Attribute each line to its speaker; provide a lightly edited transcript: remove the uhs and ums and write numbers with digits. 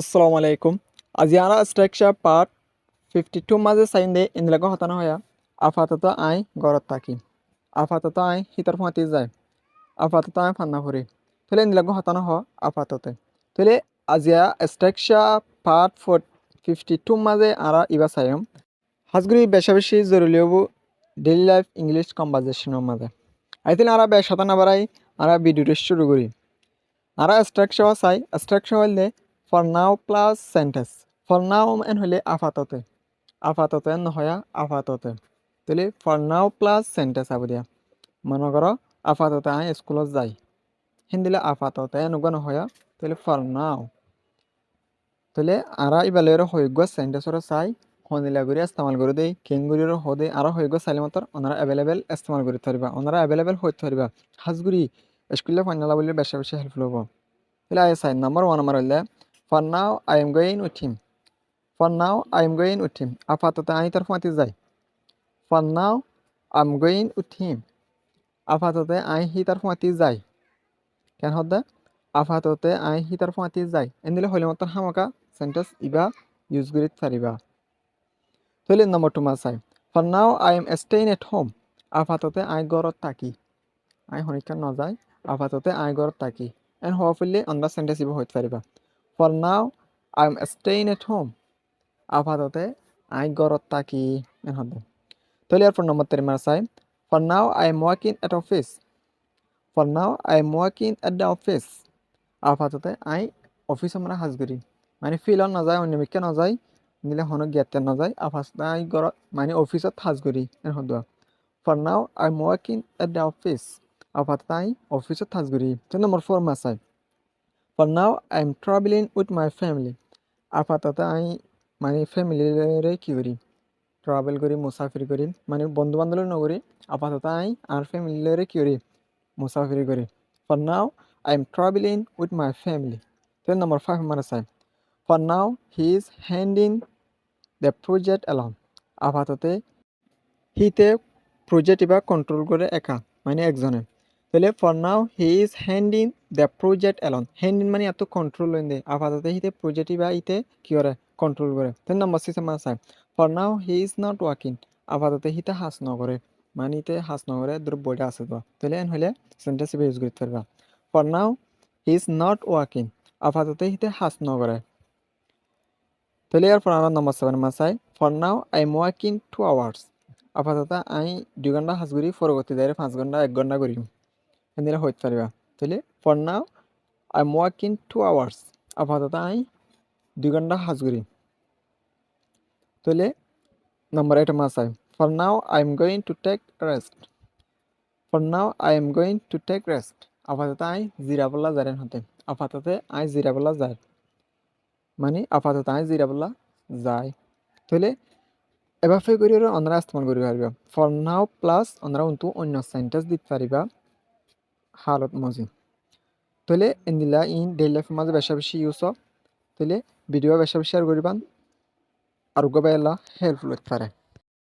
Speaker 1: আসসালামু আলাইকুম। আজি আমরা স্ট্রাকচার পার্ট 52 মাঝে চাইন দে ইনলাগো হতানো হয়া আপাতত আই গরত থাকি আপাতত আই হিতর ফাঁতি যায় আপাতত আই ফান্না ফুরি তাহলে ইনলাগো হতানো হ আপাততে তাহলে আজিয়া স্ট্রাকচার পার্ট 52 মাঝে আমরা ইবা চাইম হাজগুড়ি বেশা বেশি জরুরি হবো ডেইলি লাইফ ইংলিশ কনভারসেশনের মাঝে আইতিল আমরা বেশ হতানা বাড়াই আমরা ভিডিওটা শুরু করি আমরা স্ট্রাকচার চাই স্ট্রাকচার হইলে for now plus sentence for now N হইলে আপাততে আপাততে নহয়া আপাততে তাহলে for now plus sentence Abu দিয়া মনে করো আপাততে আই স্কুলত যাই হিন্দিলে আপাততে এনেকুৱা নহয়া তাহলে ফর নাও তাহলে আরা ইবালের হইগ সেন্টেন্সর চাই হনিলা করে ইস্তেমাল করে দেই কেঙ্গুরির হদে আরা হইগ চাইলে মাত্র ওনারা অ্যাভেলেবেল ইস্তেমাল করে ধরিবা ওনারা অ্যাভেলেবেল হইতে ধরিবা হাজগুড়ি স্কুলে ফাইনালা বললে বেশি বেশি হেল্পফুল হবো তাহলে আই সাইন নাম্বার 1 আমার হইলে for now I am going with him for now I am going with him আপাতত আমি তার ফাঁতি যাই for now I am going with him আপাততে আই হি তার ফাঁতি যাই কেন হদ্দা আপাততে আই হি তার ফাঁতি যাই এনিলে হইলে মাত্র হামাকা সেন্টেন্স ইবা ইউজ করিতে পারিবা তাহলে নাম্বার 2 মা চাই for now I am staying at home আপাততে আই ঘরত থাকি আই হনিকা নযায় আপাততে আই ঘরত থাকি এন হওয়া ফেললে আমরা সেন্টেন্স ইবা হইতে পারিবা for now I am staying at home আপাততে আই ঘরত থাকি এন হদ্দা তাহলে এরপর নম্বর 3 মার চাই for now I am working at office for now I am working at the office আপাততে আই অফিস আমরা হাজগুড়ি মানে ফিল্ডত নাযায় অন্যমিকে নাযায় নিলে হনক জ্ঞাতে নাযায় আপাততে আই ঘরত মানে অফিসত হাজগুড়ি এন হদ্দা for now I am working at the office আপাততে আই অফিসত হাজগুড়ি তাহলে নম্বর 4 মার চাই for now I am travelling with my family আপাততে আই মানে ফ্যামিলিরে কি করি ট্রাভেল করি মুসাফির করি মানে বন্ধু বান্ধব নগরী আপাতত আই আর ফ্যামিলিরে কি করি মুসাফির করি for now I am travelling with my family তাহলে নম্বর 5 মানে চাই for now he is handing the project along আপাততে হিতে প্রজেক্ট এবার কন্ট্রোল করে একা মানে একজনে তাহলে for now he is handing the project along handing মানে এত কন্ট্রোল লইন দে আপাতত হিতে প্রজেক্ট বা ইতে কি করে কন্ট্রোল করে তাহলে নম্বর 6 মানে চাই for now he is not working আপাতত হিতে হাস নকরে মানে ইতে হাস নকরে দ্রব্য বইটা আছে তো তাহলে এন হলে সেন্টেন্স ইউজ করতে পারবা for now he is not working আপাতত হিতে হাস নকরে তাহলে এরপর আমরা নম্বর 7 মানে চাই for now I am working 2 hours আপাতত আমি 2 ঘন্টা হাজ করি পরবর্তী দাঁড়িয়ে 5 ঘন্টা 1 ঘন্টা করি এদিকে হইতে পারিবা তাহলে for now I am working 2 hours আপাতত আমি 2 ঘন্টা হাজ করি তাহলে নম্বর 8 মাস আই for now I am going to take rest for now I am going to take rest আপাতত আমি জিরাবলা যারেন হতে আপাতত আমি জিরাবলা যায় মানে আপাতত আমি জিরাবলা যায় তাহলে এবার ফে করি অন্যরা ইস্তেমাল করি পারিবা ফর নাও প্লাস অন্যরা কিন্তু অন্য সেন্টেন্স দিতে পারিবা হালত মজি তাহলে এন্দিলা ইন ডেইলি লাইফের মাঝে বেশি বেশি ইউজ তাহলে ভিডিও বেশি বেশি শেয়ার করিবান আর গবাইলা হেল্পফুল হতে পারে